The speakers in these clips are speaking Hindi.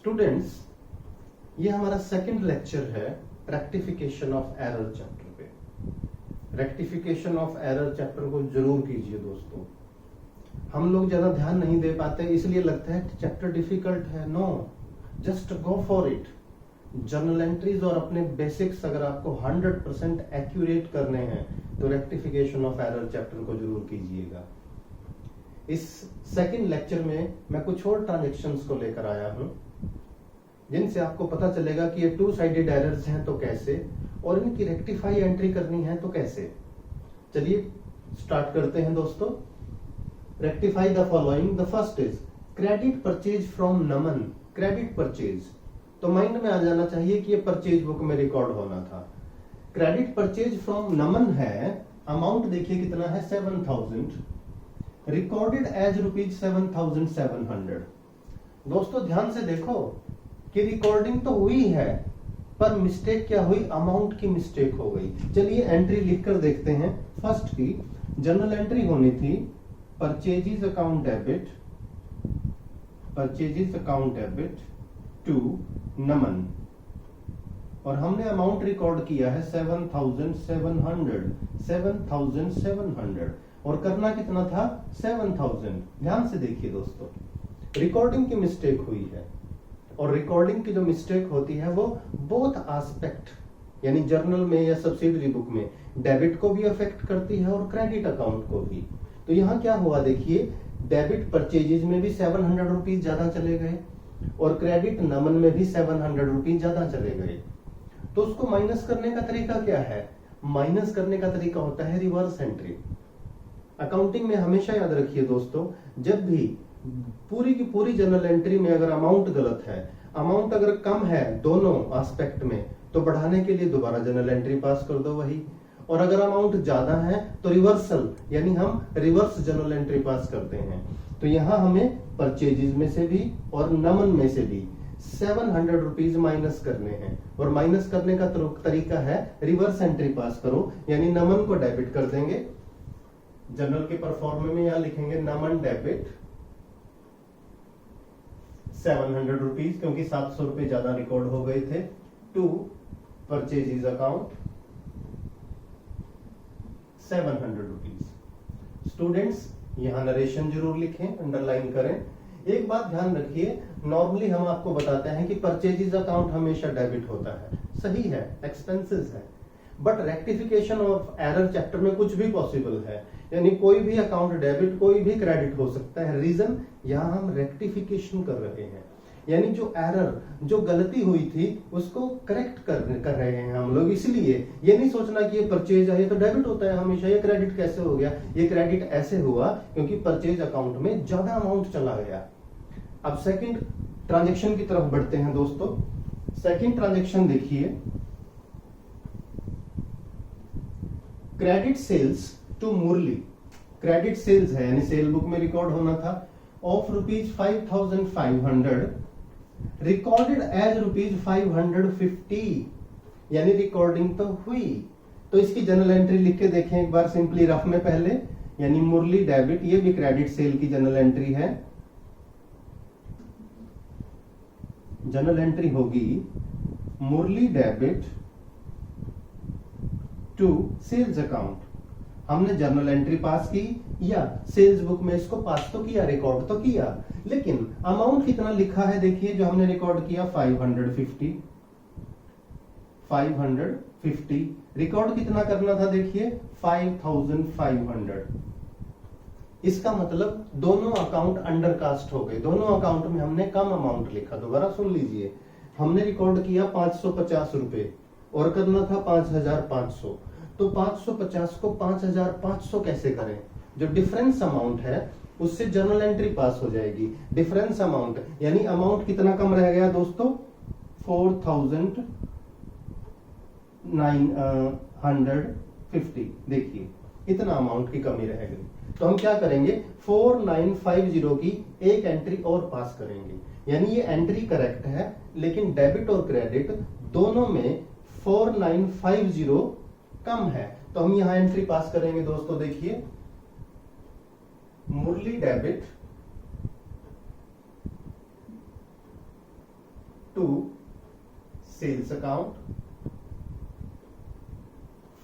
स्टूडेंट्स, ये हमारा सेकंड लेक्चर है रेक्टिफिकेशन ऑफ एरर चैप्टर पे। रेक्टिफिकेशन ऑफ एरर चैप्टर को जरूर कीजिए दोस्तों। हम लोग ज्यादा ध्यान नहीं दे पाते, इसलिए लगता है चैप्टर डिफिकल्ट है। No, just go for it. Journal entries और अपने बेसिक्स अगर आपको 100% एक्यूरेट करने हैं तो रेक्टिफिकेशन ऑफ एरर चैप्टर को जरूर कीजिएगा। इस सेकंड लेक्चर में मैं कुछ और ट्रांजेक्शन्स को लेकर आया हूं जिनसे आपको पता चलेगा कि ये टू साइडेड एरर्स हैं तो कैसे, और इनकी रेक्टिफाई एंट्री करनी है तो कैसे। चलिए स्टार्ट करते हैं दोस्तों। Rectify the following. The first is credit purchase from Naman. Credit purchase, तो माइंड में आ जाना चाहिए कि ये परचेज बुक में रिकॉर्ड होना था। क्रेडिट परचेज फ्रॉम नमन है, अमाउंट देखिए कितना है 7000, रिकॉर्डेड एज ₹7,700। दोस्तों ध्यान से देखो कि रिकॉर्डिंग तो हुई है पर मिस्टेक क्या हुई, अमाउंट की मिस्टेक हो गई। चलिए एंट्री लिखकर देखते हैं। फर्स्ट की जर्नल एंट्री होनी थी purchases account debit, purchases account debit to Naman, और हमने अमाउंट रिकॉर्ड किया है 7,700, और करना कितना था 7000। ध्यान से देखिए दोस्तों, रिकॉर्डिंग की मिस्टेक हुई है, और रिकॉर्डिंग की जो मिस्टेक होती है वो बोथ एस्पेक्ट यानी जर्नल में या सब्सिडरी बुक में डेबिट को भी अफेक्ट करती है और क्रेडिट अकाउंट को भी। तो यहाँ क्या हुआ देखिए, डेबिट परचेजेज में भी 700 रुपीज ज्यादा चले गए और क्रेडिट नमन में भी 700 रुपीज ज्यादा चले गए। तो उसको माइनस करने का तरीका क्या है? माइनस करने का तरीका होता है रिवर्स एंट्री। अकाउंटिंग में हमेशा याद रखिए दोस्तों, जब भी पूरी की पूरी जर्नल एंट्री में अगर अमाउंट गलत है, अमाउंट अगर कम है दोनों एस्पेक्ट में, तो बढ़ाने के लिए दोबारा जर्नल एंट्री पास कर दो वही, और अगर अमाउंट ज्यादा है तो रिवर्सल यानी हम रिवर्स जर्नल एंट्री पास करते हैं। तो यहां हमें परचेजेज में से भी और नमन में से भी 700 रुपीज माइनस करने हैं, और माइनस करने का तरीका है रिवर्स एंट्री पास करो, यानी नमन को डेबिट कर देंगे। जर्नल के परफॉर्मे में यहां लिखेंगे नमन डेबिट 700 रुपीज, क्योंकि 700 रुपए ज्यादा रिकॉर्ड हो गए थे, to purchases account 700 rupees. Students यहां नरेशन जरूर लिखें, अंडरलाइन करें। एक बात ध्यान रखिए, नॉर्मली हम आपको बताते हैं कि परचेजेज अकाउंट हमेशा डेबिट होता है, सही है, एक्सपेंसेस है, but rectification of error chapter में कुछ भी पॉसिबल है, यानी कोई भी अकाउंट डेबिट कोई भी क्रेडिट हो सकता है। रीजन, यहां हम रेक्टिफिकेशन कर रहे हैं, यानी जो एरर जो गलती हुई थी उसको करेक्ट कर रहे हैं हम लोग। इसलिए ये नहीं सोचना कि ये परचेज है ये तो डेबिट होता है हमेशा, ये क्रेडिट कैसे हो गया। ये क्रेडिट ऐसे हुआ क्योंकि परचेज अकाउंट में ज्यादा अमाउंट चला गया। अब सेकंड ट्रांजैक्शन की तरफ बढ़ते हैं दोस्तों। सेकंड ट्रांजैक्शन देखिए, credit sales to Murali. Credit sales है यानी सेल बुक में रिकॉर्ड होना था ऑफ ₹5,500, रिकॉर्डेड एज ₹550, यानी रिकॉर्डिंग तो हुई। तो इसकी जर्नल एंट्री लिख के देखें एक बार सिंपली रफ में पहले, यानी मुरली डेबिट, ये भी क्रेडिट सेल की जर्नल एंट्री है। जर्नल एंट्री होगी मुरली डेबिट टू सेल्स अकाउंट। हमने जर्नल एंट्री पास की या सेल्स बुक में इसको पास तो किया, रिकॉर्ड तो किया, लेकिन अमाउंट कितना लिखा है देखिए, जो हमने रिकॉर्ड किया 550, रिकॉर्ड कितना करना था देखिए 5500। इसका मतलब दोनों अकाउंट अंडरकास्ट हो गए, दोनों अकाउंट में हमने कम अमाउंट लिखा। दोबारा सुन लीजिए, हमने रिकॉर्ड किया 550 रुपए और करना था 5500, तो 550 को 5500 कैसे करें? जो डिफरेंस अमाउंट है उससे जर्नल एंट्री पास हो जाएगी। डिफरेंस अमाउंट यानी अमाउंट कितना कम रह गया दोस्तों 4950। देखिए इतना अमाउंट की कमी रह गई, तो हम क्या करेंगे 4950 की एक एंट्री और पास करेंगे, यानी ये एंट्री करेक्ट है, लेकिन डेबिट और क्रेडिट दोनों में 4950 कम है। तो हम यहां एंट्री पास करेंगे दोस्तों। देखिए मुरली डेबिट सेल्स अकाउंट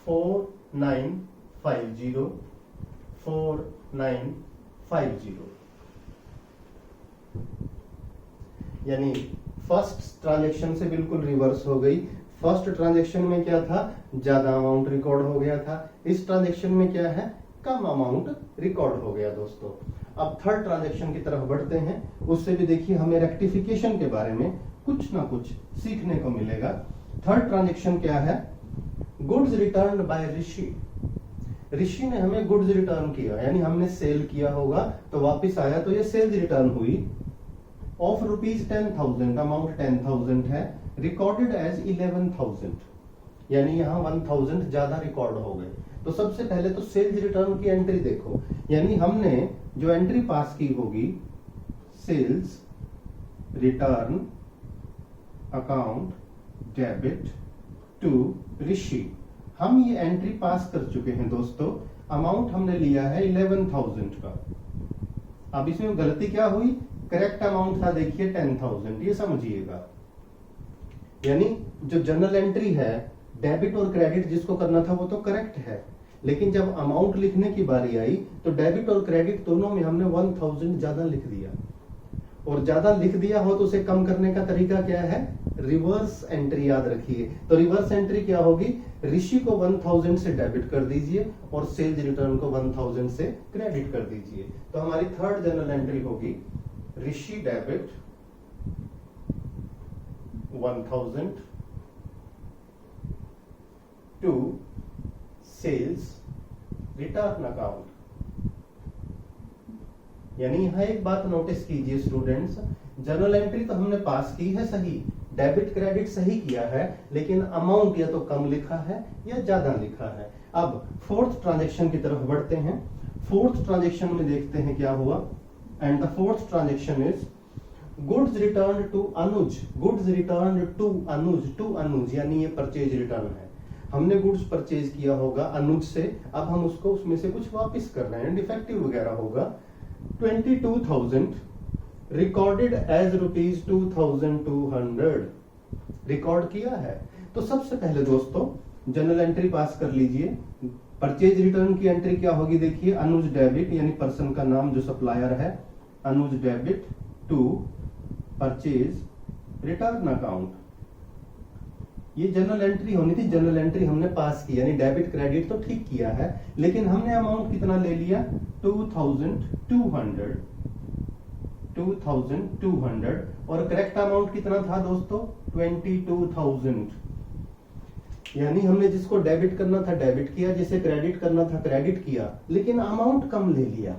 4950 4950, यानी फर्स्ट ट्रांजैक्शन से बिल्कुल रिवर्स हो गई। फर्स्ट ट्रांजैक्शन में क्या था, ज्यादा अमाउंट रिकॉर्ड हो गया था। इस ट्रांजैक्शन में क्या है, कम अमाउंट रिकॉर्ड हो गया दोस्तों। अब थर्ड ट्रांजैक्शन की तरफ बढ़ते हैं। उससे भी देखिए हमें रेक्टिफिकेशन के बारे में कुछ ना कुछ सीखने को मिलेगा। थर्ड ट्रांजैक्शन क्या है, गुड्स रिटर्न बाय ऋषि। ऋषि ने हमें गुड्स रिटर्न किया, यानी हमने सेल किया होगा तो वापस आया, तो ये सेल्स रिटर्न हुई ऑफ रुपीज 10,000, अमाउंट 10,000 है, रिकॉर्डेड एज 11,000, यानी यहां 1,000 ज्यादा रिकॉर्ड हो गए। तो सबसे पहले तो सेल्स रिटर्न की एंट्री देखो, यानी हमने जो एंट्री पास की होगी, sales return account debit to Rishi, हम ये एंट्री पास कर चुके हैं दोस्तों। अमाउंट हमने लिया है 11,000 का। अब इसमें गलती क्या हुई, करेक्ट अमाउंट था देखिए 10,000, ये समझिएगा। यानी जो जनरल एंट्री है, डेबिट और क्रेडिट जिसको करना था वो तो करेक्ट है, लेकिन जब अमाउंट लिखने की बारी आई तो डेबिट और क्रेडिट दोनों में हमने 1,000 ज्यादा लिख दिया। और ज्यादा लिख दिया हो तो उसे कम करने का तरीका क्या है, रिवर्स एंट्री याद रखिए। तो रिवर्स एंट्री क्या होगी, ऋषि को 1,000 से डेबिट कर दीजिए और सेल्स रिटर्न को 1,000 से क्रेडिट कर दीजिए। तो हमारी थर्ड जनरल एंट्री होगी Rishi debit 1,000 to sales return account. यानी यहां एक बात नोटिस कीजिए स्टूडेंट्स, जनरल एंट्री तो हमने पास की है सही, डेबिट क्रेडिट सही किया है, लेकिन अमाउंट या तो कम लिखा है या ज्यादा लिखा है। अब फोर्थ ट्रांजैक्शन की तरफ बढ़ते हैं। फोर्थ ट्रांजैक्शन में देखते हैं क्या हुआ, and the fourth transaction is goods return to Anuj. Goods return to Anuj, to Anuj यानी ये परचेज रिटर्न है। हमने गुड्स परचेज किया होगा अनुज से, अब हम उसको उसमें से कुछ वापस कर रहे हैं, डिफेक्टिव वगैरह होगा। 22,000 रिकॉर्डेड एज रुपीज 2,200 रिकॉर्ड किया है। तो सबसे पहले दोस्तों जनरल एंट्री पास कर लीजिए। परचेज रिटर्न की एंट्री क्या होगी देखिए, अनुज डेबिट, यानी पर्सन का नाम जो सप्लायर है, Anuj debit to purchase return account. ये जनरल एंट्री होनी थी, जनरल एंट्री हमने पास की, यानी डेबिट क्रेडिट तो ठीक किया है, लेकिन हमने अमाउंट कितना ले लिया, 2,200 और करेक्ट अमाउंट कितना था दोस्तों, 22,000। यानी हमने जिसको डेबिट करना था डेबिट किया, जिसे क्रेडिट करना था क्रेडिट किया, लेकिन अमाउंट कम ले लिया।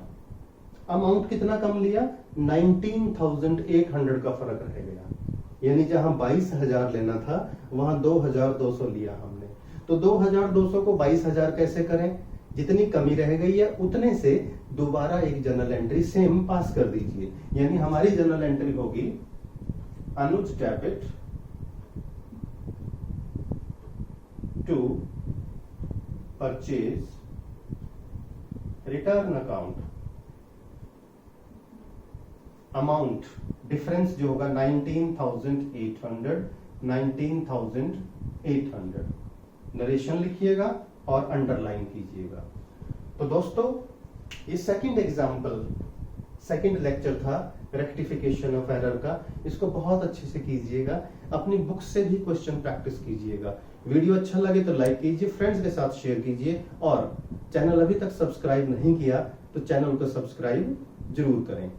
अमाउंट कितना कम लिया, 19,800 का फर्क रह गया। यानी जहां 22,000 लेना था वहां 2,200 लिया हमने। तो 2,200 को 22,000 कैसे करें, जितनी कमी रह गई है उतने से दोबारा एक जनरल एंट्री सेम पास कर दीजिए। यानी हमारी जनरल एंट्री होगी Anuj debit to purchase return account. Amount difference जो होगा 19,800 नरेशन लिखिएगा और अंडरलाइन कीजिएगा। तो दोस्तों ये सेकंड एग्जांपल, सेकंड लेक्चर था रेक्टिफिकेशन ऑफ एरर का। इसको बहुत अच्छे से कीजिएगा, अपनी बुक से भी क्वेश्चन प्रैक्टिस कीजिएगा। वीडियो अच्छा लगे तो लाइक कीजिए, फ्रेंड्स के साथ शेयर कीजिए, और चैनल अभी तक सब्सक्राइब नहीं किया तो चैनल को सब्सक्राइब जरूर करें।